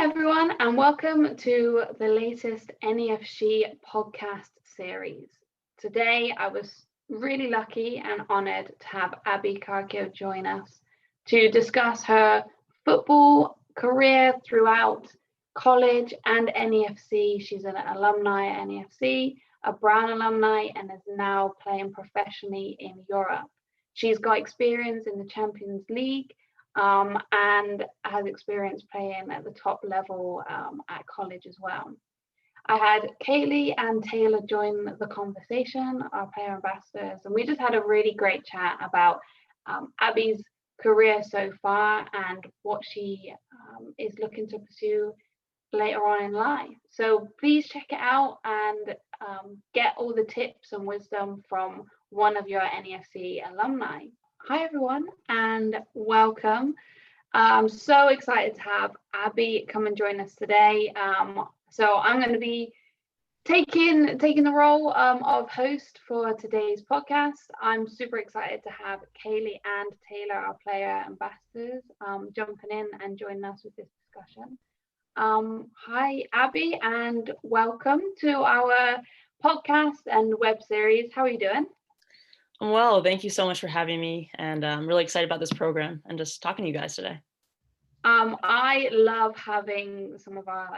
everyone, and welcome to the latest NEF She podcast series. Today, I was really lucky and honoured to have Abby Carchio join us to discuss her football career throughout college and NEFC. She's an alumni at NEFC, a Brown alumni, and is now playing professionally in Europe. She's got experience in the Champions League and has experience playing at the top level at college as well. I had Kaylee and Taylor join the conversation, our player ambassadors, and we just had a really great chat about Abby's career so far and what she is looking to pursue later on in life. So please check it out and get all the tips and wisdom from one of your NEFC alumni. Hi everyone and welcome. I'm so excited to have Abby come and join us today. So I'm going to be taking the role of host for today's podcast. I'm super excited to have Kaylee and Taylor, our player ambassadors, jumping in and joining us with this discussion. Hi Abby and welcome to our podcast and web series. How are you doing? Well, thank you so much for having me, and I'm really excited about this program and just talking to you guys today. I love having some of our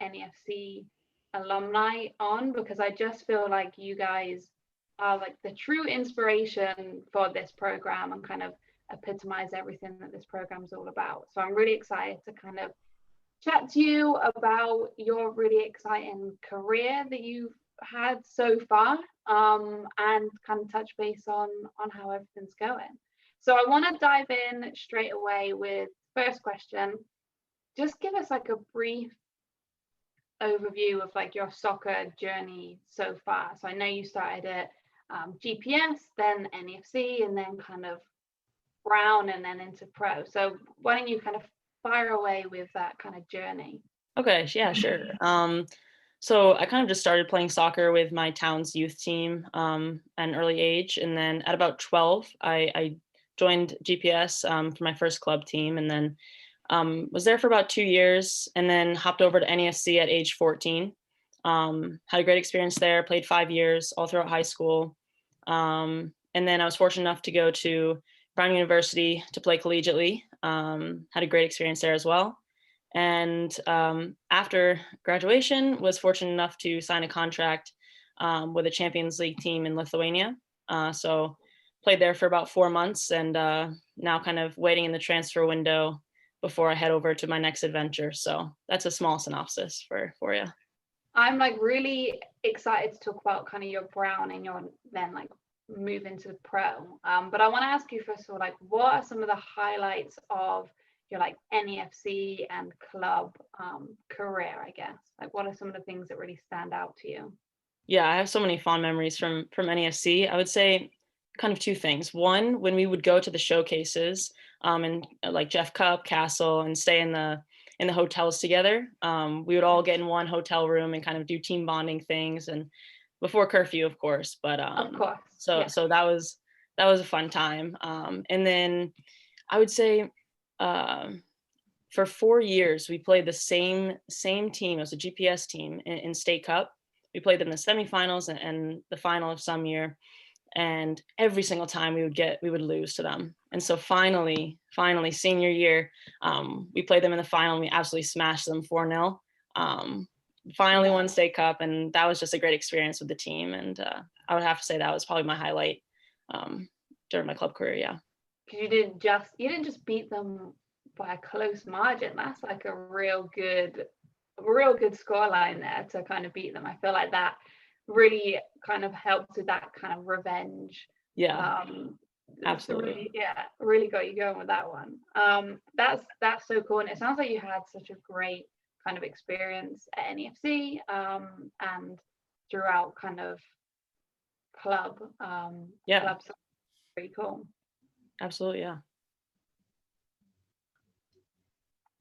NEFC alumni on because I just feel like you guys are like the true inspiration for this program and kind of epitomize everything that this program is all about. So I'm really excited to kind of chat to you about your really exciting career that you've had so far, and kind of touch base on how everything's going. So I want to dive in straight away with first question. Just give us like a brief overview of like your soccer journey so far. So I know you started at GPS, then NEFC, and then kind of Brown, and then into pro. So why don't you kind of fire away with that kind of journey? Okay, yeah, sure. So I kind of just started playing soccer with my town's youth team at an early age. And then at about 12, I joined GPS for my first club team, and then was there for about 2 years, and then hopped over to NEFC at age 14. Had a great experience there, played 5 years all throughout high school. And then I was fortunate enough to go to Brown University to play collegiately. Had a great experience there as well. And after graduation, was fortunate enough to sign a contract with a Champions League team in Lithuania. So played there for about 4 months, and now kind of waiting in the transfer window before I head over to my next adventure. So that's a small synopsis for you. I'm like really excited to talk about kind of your Brown and your then like move into the pro. But I want to ask you first of all, like, what are some of the highlights of your like NEFC and club career, I guess? Like, what are some of the things that really stand out to you? Yeah, I have so many fond memories from NEFC. I would say kind of two things. One, when we would go to the showcases and like Jeff Cup, Castle, and stay in the hotels together. We would all get in one hotel room and kind of do team bonding things, and before curfew, of course. But of course. So that was a fun time. And then I would say for 4 years we played the same team as a GPS team in State Cup. We played them in the semifinals and the final of some year, and every single time we would lose to them. And so finally senior year, we played them in the final and we absolutely smashed them 4-0. Finally won State Cup, and that was just a great experience with the team. And I would have to say that was probably my highlight during my club career. Yeah. Because you didn't just beat them by a close margin. That's like a real good scoreline there to kind of beat them. I feel like that really kind of helped with that kind of revenge. Yeah. Absolutely. Really got you going with that one. That's so cool, and it sounds like you had such a great kind of experience at NEFC and throughout kind of club. Club, pretty cool. Absolutely, yeah.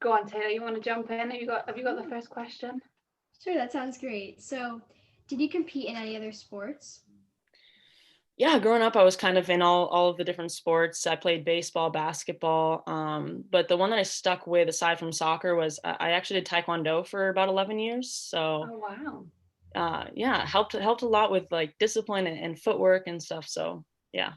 Go on, Taylor. You want to jump in? Have you got the first question? Sure, that sounds great. So, did you compete in any other sports? Yeah, growing up, I was kind of in all of the different sports. I played baseball, basketball, but the one that I stuck with aside from soccer was I actually did Taekwondo for about 11 years. So Oh, wow. yeah, helped a lot with like discipline and footwork and stuff. So yeah.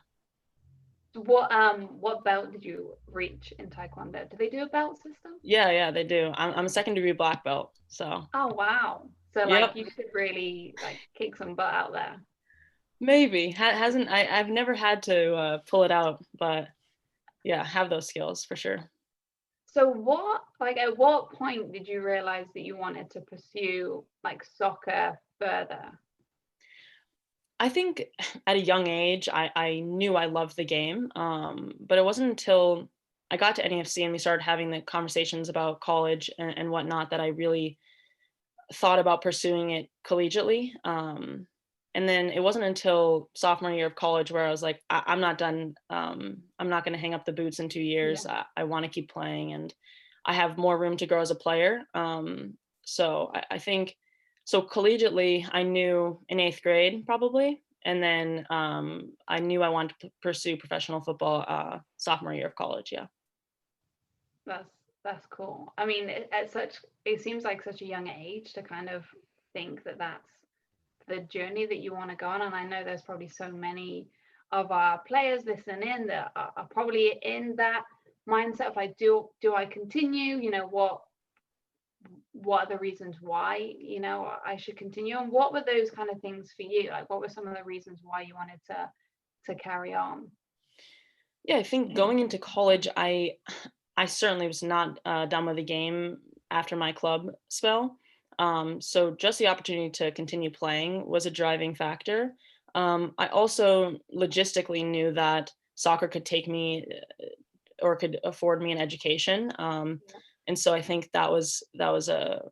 What belt did you reach in Taekwondo? Do they do a belt system? Yeah, they do. I'm a second degree black belt. So Oh, wow. So like yep, you should really like kick some butt out there. maybe hasn't I've never had to pull it out, but yeah, have those skills for sure. So at what point did you realize that you wanted to pursue like soccer further? I think at a young age, I knew I loved the game, but it wasn't until I got to NEFC and we started having the conversations about college and whatnot that I really thought about pursuing it collegiately. And then it wasn't until sophomore year of college where I was like, I'm not done. I'm not going to hang up the boots in 2 years. Yeah. I want to keep playing, and I have more room to grow as a player. So I think so collegiately, I knew in eighth grade probably, and then I knew I wanted to pursue professional football sophomore year of college. Yeah. That's that's cool. I mean, it seems like such a young age to kind of think that that's the journey that you want to go on. And I know there's probably so many of our players listening in that are probably in that mindset of like, do I continue? What are the reasons why I should continue? And what were those kind of things for you? Like, what were some of the reasons why you wanted to carry on? Yeah, I think going into college, I certainly was not done with the game after my club spell. So just the opportunity to continue playing was a driving factor. I also logistically knew that soccer could take me or could afford me an education. And so I think that was a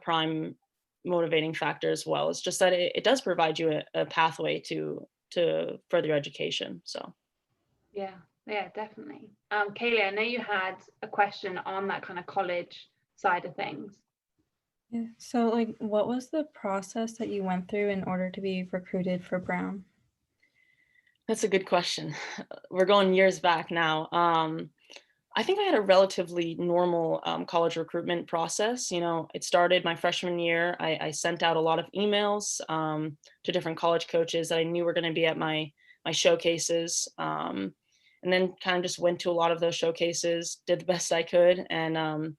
prime motivating factor as well. It's just that it does provide you a pathway to further education. So. Yeah, yeah, definitely. Kaylee, I know you had a question on that kind of college side of things. Yeah. So, like, what was the process that you went through in order to be recruited for Brown? That's a good question. We're going years back now. I think I had a relatively normal college recruitment process. It started my freshman year. I sent out a lot of emails to different college coaches that I knew were going to be at my showcases, and then kind of just went to a lot of those showcases, did the best I could, and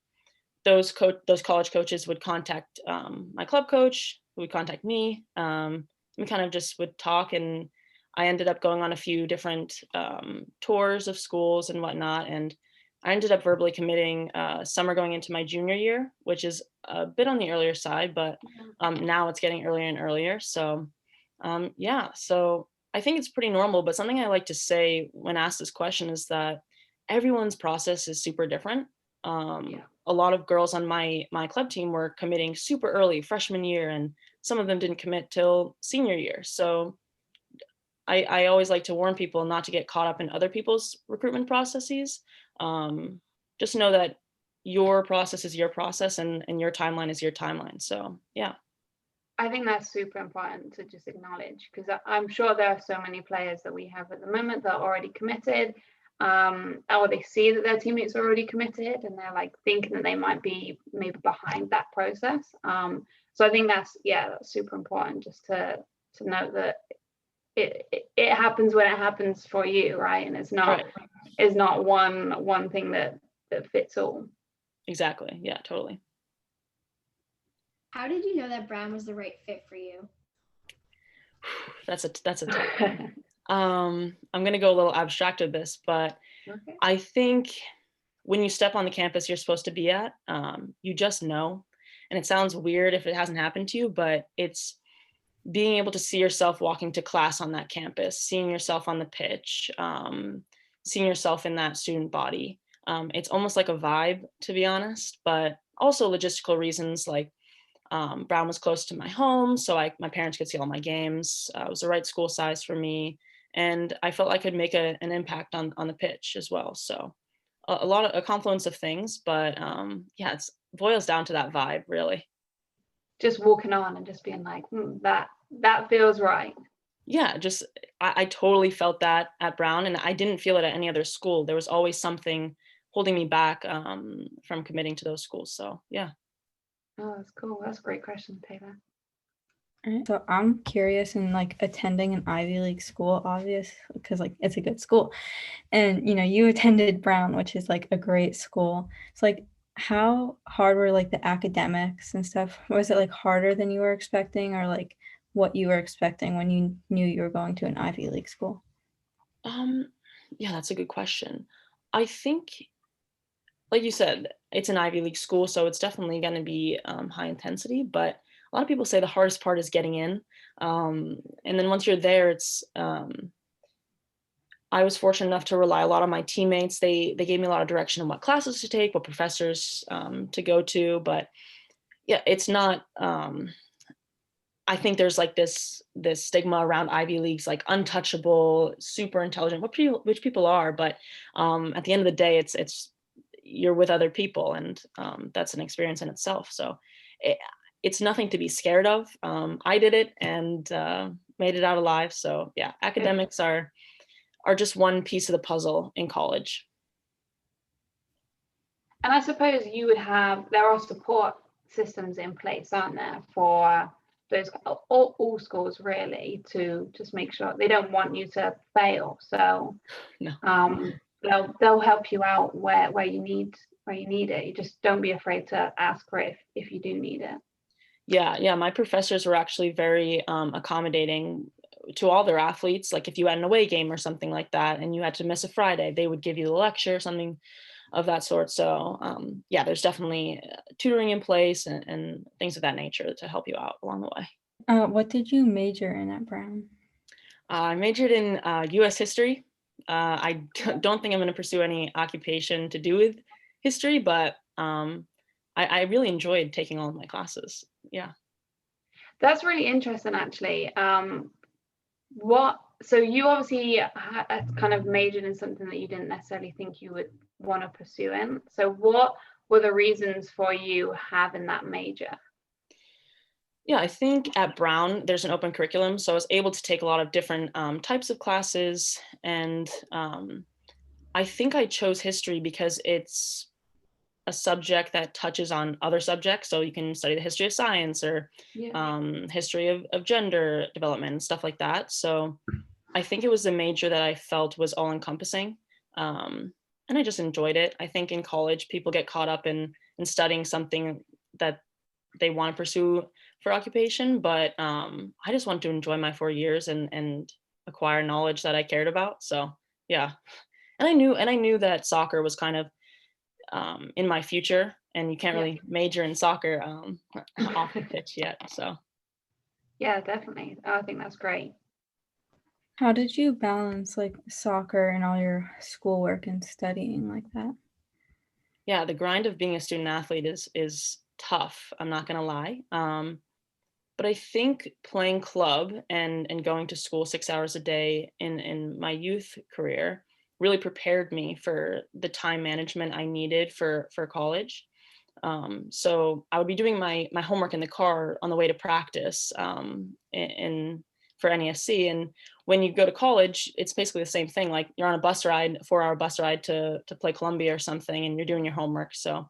those college coaches would contact my club coach, who would contact me. We kind of just would talk, and I ended up going on a few different tours of schools and whatnot, and I ended up verbally committing summer going into my junior year, which is a bit on the earlier side, but now it's getting earlier and earlier. So yeah, so I think it's pretty normal, but something I like to say when asked this question is that everyone's process is super different. Yeah. A lot of girls on my club team were committing super early freshman year, and some of them didn't commit till senior year. So I always like to warn people not to get caught up in other people's recruitment processes. Just know that your process is your process, and your timeline is your timeline. So yeah. I think that's super important to just acknowledge, because I'm sure there are so many players that we have at the moment that are already committed, or they see that their teammates are already committed and they're like thinking that they might be maybe behind that process. So I think that's super important, just to note that it happens when it happens for you, right? And it's not one thing that fits all. Exactly. Yeah, totally. How did you know that Brown was the right fit for you? That's a tough one. I'm gonna go a little abstract with this, but Okay. I think when you step on the campus you're supposed to be at, you just know. And it sounds weird if it hasn't happened to you, but it's being able to see yourself walking to class on that campus, seeing yourself on the pitch, seeing yourself in that student body. It's almost like a vibe, to be honest, but also logistical reasons like Brown was close to my home, so my parents could see all my games. It was the right school size for me, and I felt I could make an impact on the pitch as well. So a confluence of things, but yeah, it boils down to that vibe, really. Just walking on and just being like, that feels right. yeah, just I totally felt that at Brown, and I didn't feel it at any other school. There was always something holding me back from committing to those schools. So yeah. Oh, that's cool. That's a great question, Taylor. Alright, so I'm curious in like attending an Ivy League school, obvious, because like it's a good school. And you attended Brown, which is like a great school. So like how hard were like the academics and stuff? Was it like harder than you were expecting, or like what you were expecting when you knew you were going to an Ivy League school? Um, yeah, that's a good question. I think, like you said, it's an Ivy League school, so it's definitely going to be high intensity. But a lot of people say the hardest part is getting in, and then once you're there, it's. I was fortunate enough to rely a lot on my teammates. They gave me a lot of direction on what classes to take, what professors to go to. But yeah, it's not. I think there's like this stigma around Ivy Leagues, like untouchable, super intelligent, which people are, but at the end of the day, it's you're with other people, and that's an experience in itself. So it's nothing to be scared of. I did it and made it out alive. So yeah, academics are just one piece of the puzzle in college. And I suppose you would there are support systems in place, aren't there, for those all schools really, to just make sure they don't want you to fail. So No. They'll help you out where you need it. You just don't be afraid to ask for it if you do need it. Yeah. My professors were actually very accommodating to all their athletes. Like if you had an away game or something like that and you had to miss a Friday, they would give you the lecture, something of that sort. So yeah, there's definitely tutoring in place and things of that nature to help you out along the way. What did you major in at Brown? I majored in US history. I don't think I'm going to pursue any occupation to do with history, but I really enjoyed taking all of my classes. Yeah. That's really interesting, actually. So you obviously kind of majored in something that you didn't necessarily think you would want to pursue in. So what were the reasons for you having that major? Yeah, I think at Brown, there's an open curriculum. So I was able to take a lot of different types of classes. And I think I chose history because it's a subject that touches on other subjects. So you can study the history of science or history of gender development and stuff like that. So I think it was a major that I felt was all encompassing. And I just enjoyed it. I think in college, people get caught up in studying something that they want to pursue for occupation. But I just wanted to enjoy my 4 years and acquire knowledge that I cared about. So yeah. And I knew that soccer was kind of in my future, and you can't really major in soccer off the pitch yet. So yeah, definitely. I think that's great. How did you balance like soccer and all your schoolwork and studying like that? Yeah, the grind of being a student athlete is tough. I'm not gonna lie. But I think playing club and going to school 6 hours a day in my youth career really prepared me for the time management I needed for college. So I would be doing my homework in the car on the way to practice for NESC. And when you go to college, it's basically the same thing. Like you're on a bus ride, a 4-hour bus ride to play Columbia or something, and you're doing your homework. So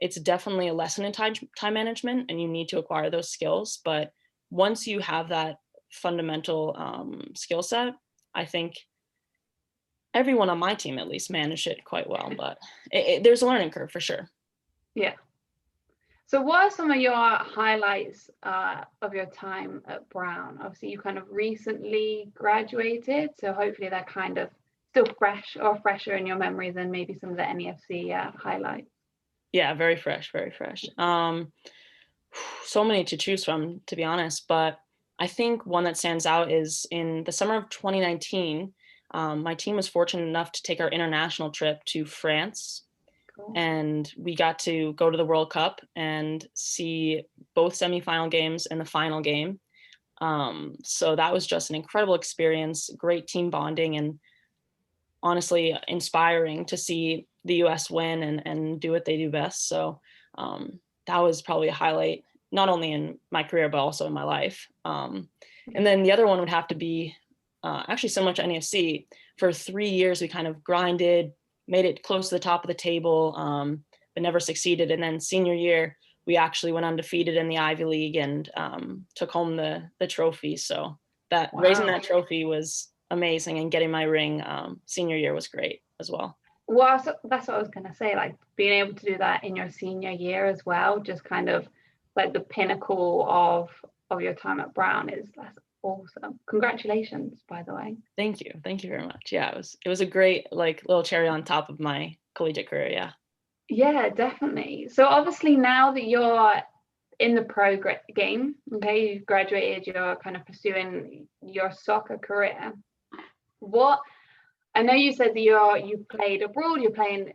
it's definitely a lesson in time management, and you need to acquire those skills. But once you have that fundamental skill set, I think everyone on my team at least managed it quite well. But there's a learning curve for sure. Yeah. So what are some of your highlights of your time at Brown? Obviously, you kind of recently graduated, so hopefully they're kind of still fresh or fresher in your memory than maybe some of the NEFC highlights. Yeah, very fresh, very fresh. So many to choose from, to be honest. But I think one that stands out is in the summer of 2019, my team was fortunate enough to take our international trip to France. Cool. And we got to go to the World Cup and see both semifinal games and the final game. So that was just an incredible experience, great team bonding, and honestly inspiring to see the US win and do what they do best. So that was probably a highlight not only in my career, but also in my life. And then the other one would have to be actually similar to NEFC. For 3 years, we kind of grinded, made it close to the top of the table, but never succeeded. And then senior year, we actually went undefeated in the Ivy League and took home the trophy. So that raising that trophy was amazing, and getting my ring senior year was great as well. Well, that's what I was going to say, like being able to do that in your senior year as well, just kind of like the pinnacle of your time at Brown that's awesome. Congratulations, by the way. Thank you very much. Yeah, it was a great like little cherry on top of my collegiate career. Yeah, definitely. So obviously now that you're in the pro game, okay, you've graduated, you're kind of pursuing your soccer career. I know you said that you played abroad, you're playing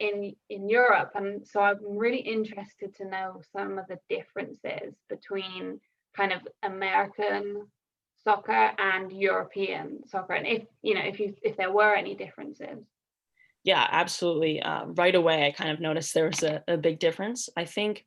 in Europe, and so I'm really interested to know some of the differences between kind of American soccer and European soccer, and if there were any differences. Yeah, absolutely. Right away, I kind of noticed there was a big difference. I think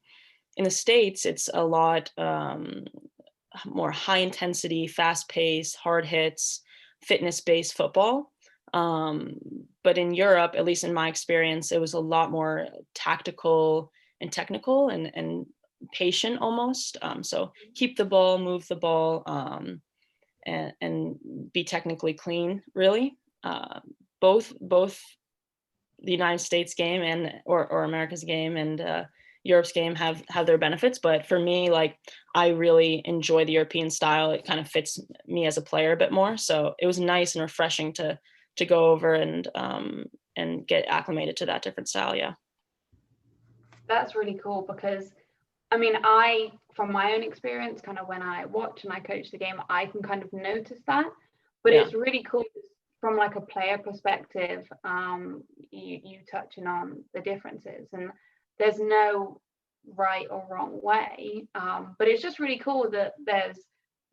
in the States, it's a lot more high intensity, fast pace, hard hits, fitness based football. But in Europe, at least in my experience, it was a lot more tactical and technical and patient almost. So keep the ball, move the ball, and be technically clean, really. Both the United States game and or America's game and Europe's game have their benefits, but for me, like, I really enjoy the European style. It kind of fits me as a player a bit more. So it was nice and refreshing to go over and get acclimated to that different style. Yeah. That's really cool, because I mean, from my own experience, kind of when I watch and I coach the game, I can kind of notice that, but it's really cool from like a player perspective, you touching on the differences, and there's no right or wrong way, but it's just really cool that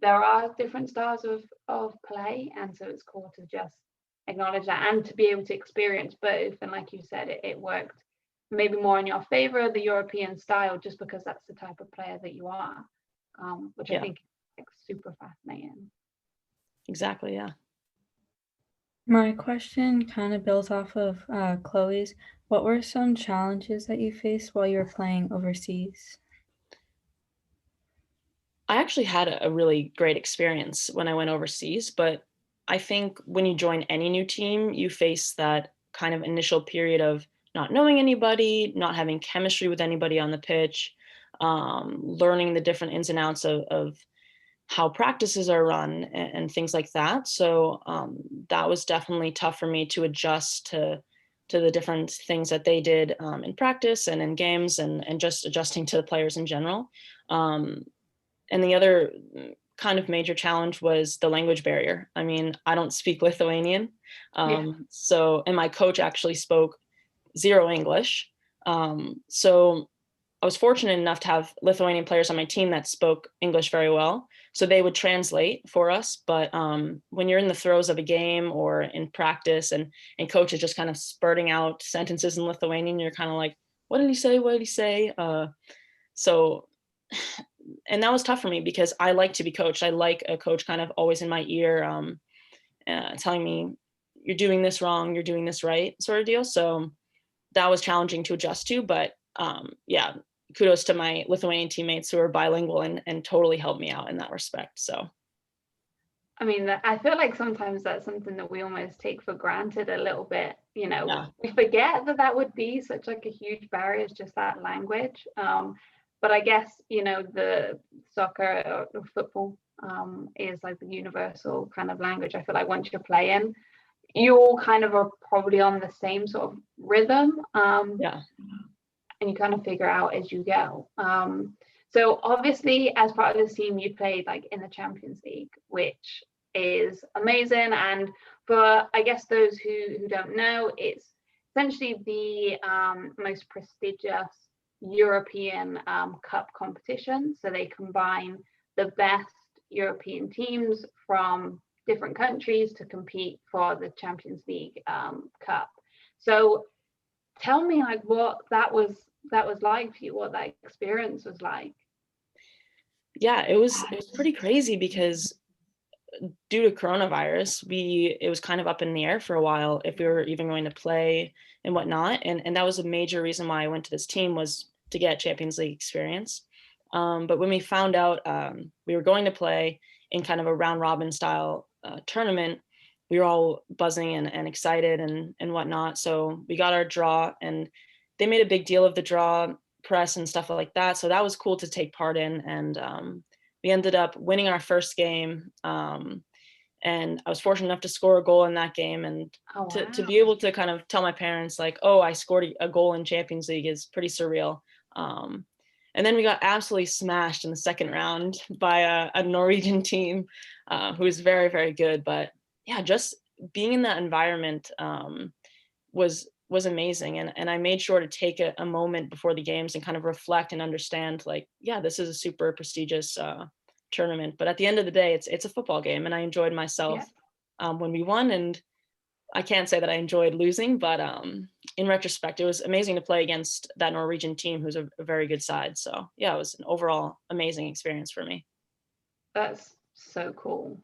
there are different styles of play, and so it's cool to just acknowledge that and to be able to experience both. And like you said, it worked maybe more in your favor, the European style, just because that's the type of player that you are, which I think is super fascinating. Exactly. Yeah. My question kind of builds off of Chloe's. What were some challenges that you faced while you were playing overseas? I actually had a really great experience when I went overseas, but I think when you join any new team, you face that kind of initial period of not knowing anybody, not having chemistry with anybody on the pitch, learning the different ins and outs of how practices are run and things like that. So that was definitely tough for me to adjust to the different things that they did in practice and in games, and just adjusting to the players in general. And the other kind of major challenge was the language barrier. I mean, I don't speak Lithuanian. So, and my coach actually spoke zero English. So I was fortunate enough to have Lithuanian players on my team that spoke English very well. So they would translate for us. But when you're in the throes of a game or in practice and coach is just kind of spurting out sentences in Lithuanian, you're kind of like, what did he say? What did he say? So, and that was tough for me because I like to be coached. I like a coach kind of always in my ear, telling me, you're doing this wrong, you're doing this right, sort of deal. So that was challenging to adjust to, but yeah, kudos to my Lithuanian teammates who are bilingual and totally helped me out in that respect. So, I mean, I feel like sometimes that's something that we almost take for granted a little bit. You know, we forget that would be such like a huge barrier, is just that language. But I guess, you know, the soccer or football is like the universal kind of language. I feel like once you're playing, you all kind of are probably on the same sort of rhythm. And you kind of figure out as you go. So obviously, as part of this team, you played like in the Champions League, which is amazing. And for, I guess, those who don't know, it's essentially the most prestigious European Cup competition. So they combine the best European teams from different countries to compete for the Champions League Cup. So tell me, like, what that was like for you, what that experience was like. Yeah, it was pretty crazy because due to coronavirus, it was kind of up in the air for a while if we were even going to play and whatnot. And that was a major reason why I went to this team, was to get Champions League experience. But when we found out we were going to play in kind of a round robin style tournament, we were all buzzing and excited and whatnot. So we got our draw, and they made a big deal of the draw, press and stuff like that. So that was cool to take part in. And we ended up winning our first game. And I was fortunate enough to score a goal in that game. And Oh, wow. to be able to kind of tell my parents, like, oh, I scored a goal in Champions League, is pretty surreal. And then we got absolutely smashed in the second round by a Norwegian team who was very, very good. But yeah, just being in that environment was amazing. And I made sure to take a moment before the games and kind of reflect and understand, like, yeah, this is a super prestigious tournament. But at the end of the day, it's a football game, and I enjoyed myself when we won. And I can't say that I enjoyed losing, but in retrospect, it was amazing to play against that Norwegian team, who's a very good side. So yeah, it was an overall amazing experience for me. That's so cool.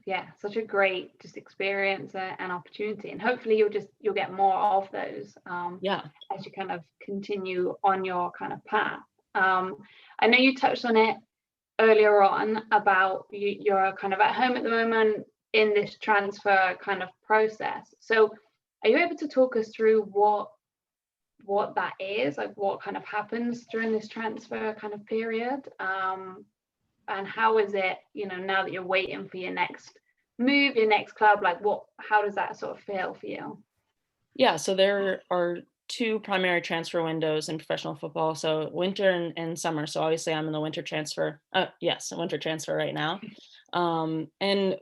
Yeah, such a great just experience and opportunity, and hopefully you'll get more of those as you kind of continue on your kind of path. I know you touched on it earlier on about you're kind of at home at the moment in this transfer kind of process. So are you able to talk us through what that is, like what kind of happens during this transfer kind of period? And how is it, now that you're waiting for your next move, your next club, like how does that sort of feel for you? Yeah, so there are two primary transfer windows in professional football, so winter and summer. So obviously I'm in the winter transfer. Yes, a winter transfer right now. And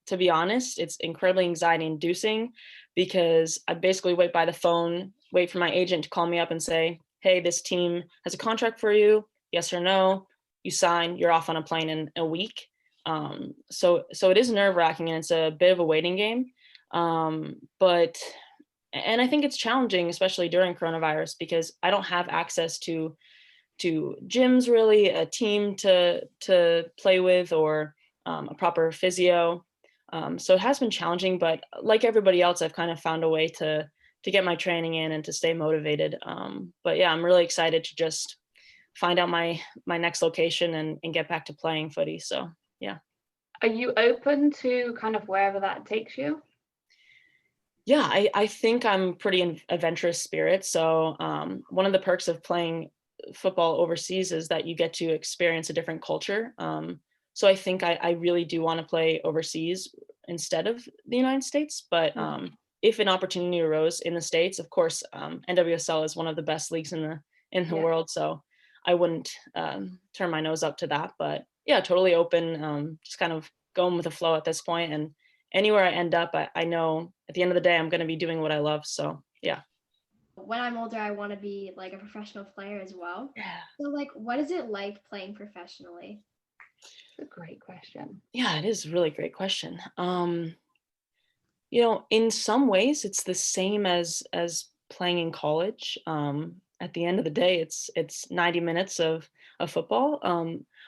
to be honest, it's incredibly anxiety inducing because I basically wait by the phone, wait for my agent to call me up and say, hey, this team has a contract for you, yes or no. You sign, you're off on a plane in a week. So it is nerve-wracking, and it's a bit of a waiting game. But I think it's challenging, especially during coronavirus, because I don't have access to gyms, really, a team to play with, or a proper physio. So it has been challenging, but like everybody else, I've kind of found a way to get my training in and to stay motivated. But yeah, I'm really excited to just find out my next location and get back to playing footy. So yeah. Are you open to kind of wherever that takes you? Yeah, I think I'm pretty adventurous spirit. So one of the perks of playing football overseas is that you get to experience a different culture. So I think I really do want to play overseas instead of the United States. But if an opportunity arose in the States, of course, NWSL is one of the best leagues in the world. So I wouldn't turn my nose up to that. But yeah, totally open, just kind of going with the flow at this point. And anywhere I end up, I know at the end of the day, I'm going to be doing what I love. So yeah. When I'm older, I want to be like a professional player as well. Yeah. So like, what is it like playing professionally? That's a great question. Yeah, it is a really great question. In some ways it's the same as playing in college. At the end of the day, it's 90 minutes of football.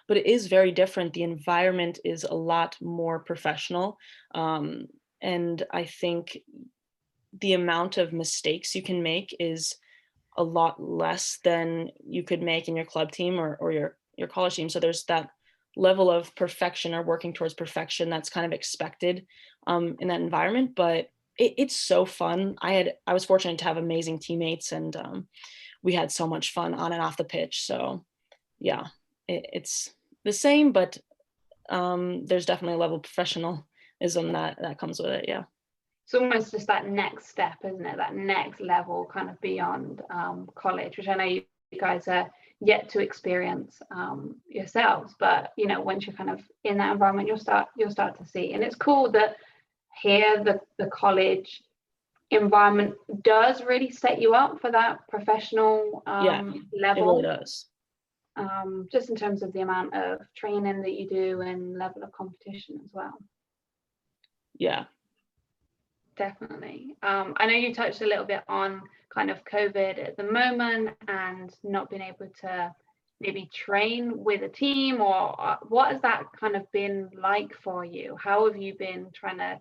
But it is very different. The environment is a lot more professional. And I think the amount of mistakes you can make is a lot less than you could make in your club team or your college team. So there's that level of perfection, or working towards perfection, that's kind of expected in that environment. But it's so fun. I was fortunate to have amazing teammates, and we had so much fun on and off the pitch. So yeah, it's the same, but there's definitely a level of professionalism that comes with it. Yeah. It's almost just that next step, isn't it? That next level, kind of beyond college, which I know you guys are yet to experience yourselves. But once you're kind of in that environment, you'll start to see. And it's cool that here the college environment does really set you up for that professional level. It really does. Just in terms of the amount of training that you do and level of competition as well. Yeah. Definitely. I know you touched a little bit on kind of COVID at the moment and not being able to maybe train with a team, or what has that kind of been like for you? How have you been trying to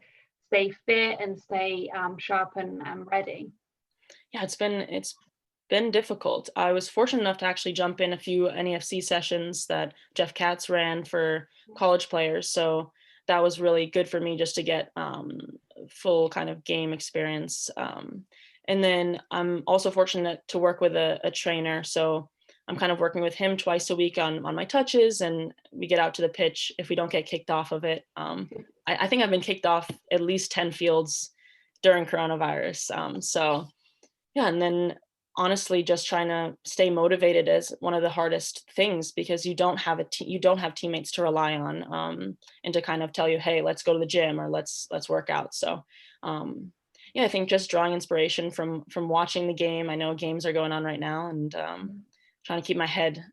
stay fit and stay sharp and ready? Yeah, it's been difficult. I was fortunate enough to actually jump in a few NEFC sessions that Jeff Katz ran for college players. So that was really good for me just to get full kind of game experience. And then I'm also fortunate to work with a trainer. So I'm kind of working with him twice a week on my touches, and we get out to the pitch if we don't get kicked off of it. I think I've been kicked off at least 10 fields during coronavirus. So yeah, and then honestly, just trying to stay motivated is one of the hardest things, because you don't have you don't have teammates to rely on, and to kind of tell you, hey, let's go to the gym, or let's work out. So yeah, I think just drawing inspiration from watching the game. I know games are going on right now, and trying to keep my head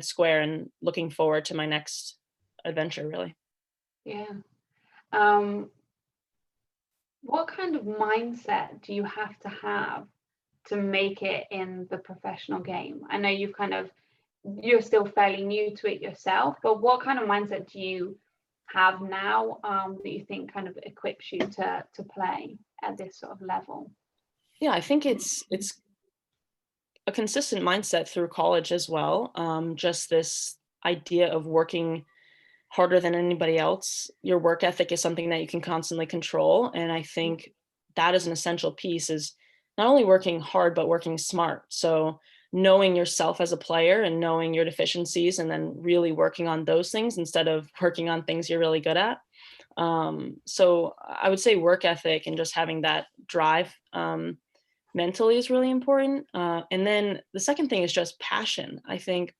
square and looking forward to my next adventure, really. Yeah. What kind of mindset do you have to make it in the professional game? I know you're still fairly new to it yourself, but what kind of mindset do you have now that you think kind of equips you to play at this sort of level? Yeah, I think it's a consistent mindset through college as well. Just this idea of working harder than anybody else. Your work ethic is something that you can constantly control. And I think that is an essential piece, is not only working hard, but working smart. So knowing yourself as a player and knowing your deficiencies, and then really working on those things instead of working on things you're really good at. So I would say work ethic and just having that drive mentally is really important. And then the second thing is just passion. I think,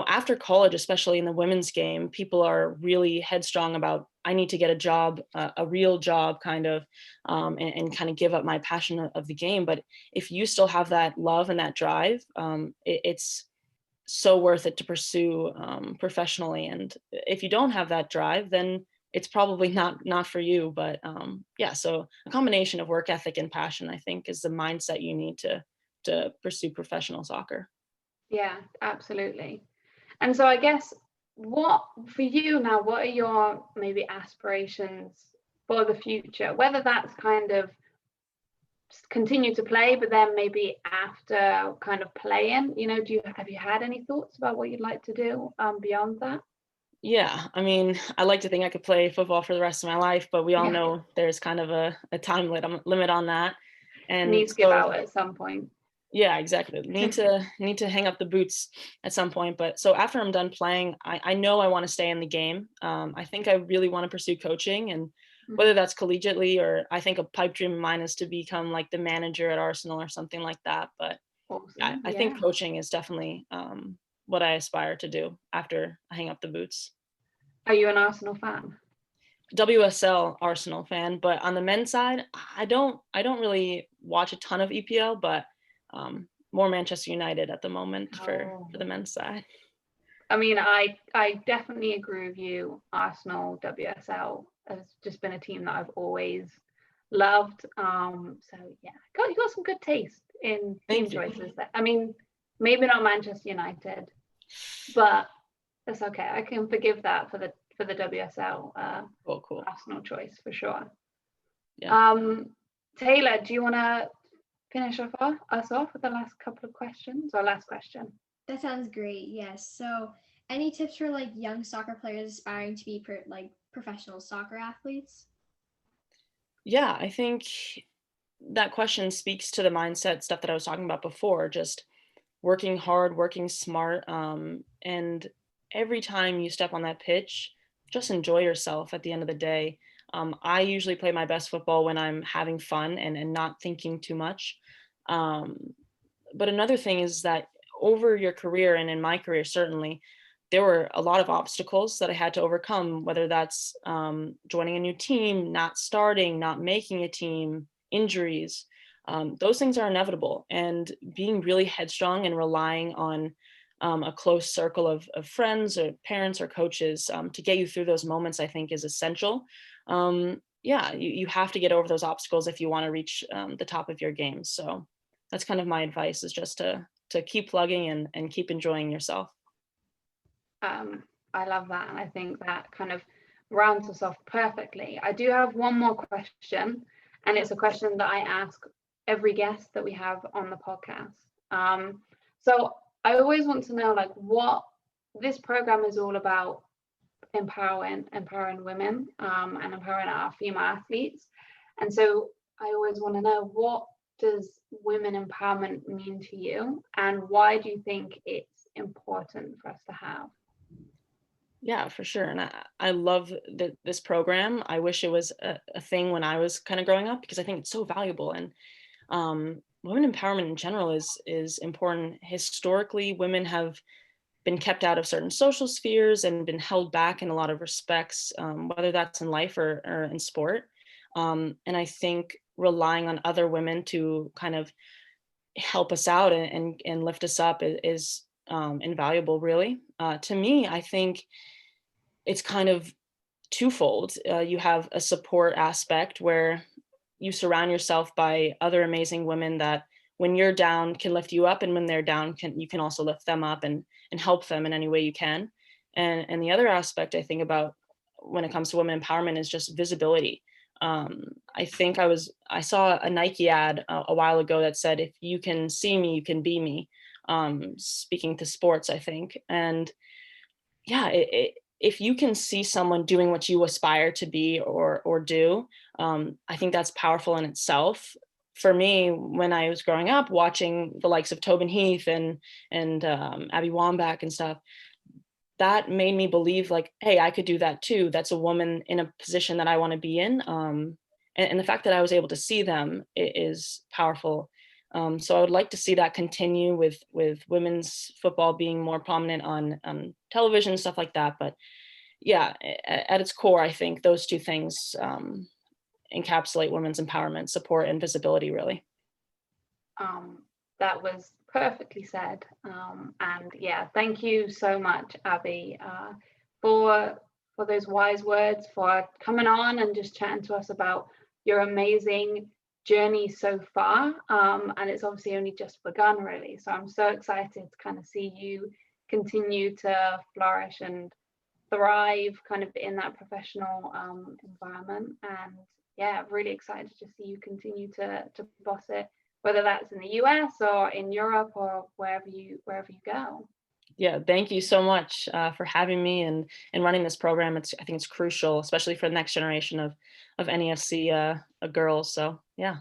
after college, especially in the women's game, people are really headstrong about, I need to get a job, a real job kind of, and kind of give up my passion of the game. But if you still have that love and that drive, it's so worth it to pursue professionally. And if you don't have that drive, then it's probably not for you. But yeah, so a combination of work ethic and passion, I think, is the mindset you need to pursue professional soccer. Yeah, absolutely. And so I guess, what for you now, what are your maybe aspirations for the future? Whether that's kind of continue to play, but then maybe after kind of playing, have you had any thoughts about what you'd like to do beyond that? Yeah, I mean, I like to think I could play football for the rest of my life, but we all know there's kind of a time limit on that. And needs to give out at some point. Yeah, exactly. Need to hang up the boots at some point. But so after I'm done playing, I know I want to stay in the game. I think I really want to pursue coaching, and whether that's collegiately, or I think a pipe dream of mine is to become like the manager at Arsenal or something like that. But awesome. I think coaching is definitely what I aspire to do after I hang up the boots. Are you an Arsenal fan? WSL Arsenal fan, but on the men's side, I don't really watch a ton of EPL, but more Manchester United at the moment for the men's side. I mean, I definitely agree with you. Arsenal, WSL has just been a team that I've always loved. So yeah, you got some good taste in team choices there. I mean, maybe not Manchester United, but that's okay. I can forgive that for the WSL cool. Arsenal choice for sure. Yeah. Taylor, do you want to finish us off with the last couple of questions, or last question? That sounds great. Yes. So, any tips for like young soccer players aspiring to be professional soccer athletes? Yeah, I think that question speaks to the mindset stuff that I was talking about before. Just working hard, working smart, and every time you step on that pitch, just enjoy yourself at the end of the day. I usually play my best football when I'm having fun and not thinking too much. But another thing is that over your career, and in my career certainly, there were a lot of obstacles that I had to overcome, whether that's joining a new team, not starting, not making a team, injuries. Those things are inevitable, and being really headstrong and relying on a close circle of friends or parents or coaches to get you through those moments, I think, is essential. Yeah, you have to get over those obstacles if you want to reach the top of your game. So that's kind of my advice, is just to keep plugging and keep enjoying yourself. I love that, and I think that kind of rounds us off perfectly. I do have one more question, and it's a question that I ask every guest that we have on the podcast. So I always want to know, like, what this program is all about: empowering women, and empowering our female athletes. And so I always want to know, what does women empowerment mean to you, and why do you think it's important for us to have? Yeah, for sure. And I love this program. I wish it was a thing when I was kind of growing up, because I think it's so valuable. And women empowerment in general is important. Historically, women have been kept out of certain social spheres and been held back in a lot of respects, whether that's in life or in sport. And I think relying on other women to kind of help us out and lift us up is invaluable, really. To me, I think it's kind of twofold. You have a support aspect where you surround yourself by other amazing women that, when you're down, can lift you up, and when they're down, you can also lift them up and help them in any way you can. And the other aspect I think about when it comes to women empowerment is just visibility. I think I saw a Nike ad a while ago that said, "If you can see me, you can be me." Speaking to sports, I think. And yeah, if you can see someone doing what you aspire to be or do, I think that's powerful in itself. For me, when I was growing up, watching the likes of Tobin Heath and Abby Wambach and stuff, that made me believe, like, hey, I could do that too. That's a woman in a position that I want to be in. And the fact that I was able to see them is powerful. So I would like to see that continue with women's football being more prominent on television, stuff like that. But yeah, at its core, I think those two things encapsulate women's empowerment, support, and visibility, really. That was perfectly said. And yeah, thank you so much, Abby, for those wise words, for coming on and just chatting to us about your amazing journey so far. And it's obviously only just begun, really. So I'm so excited to kind of see you continue to flourish and thrive kind of in that professional environment. And yeah, really excited to see you continue to boss it, whether that's in the US or in Europe or wherever you go. Yeah, thank you so much for having me and running this program. I think it's crucial, especially for the next generation of NEFC girls. So yeah.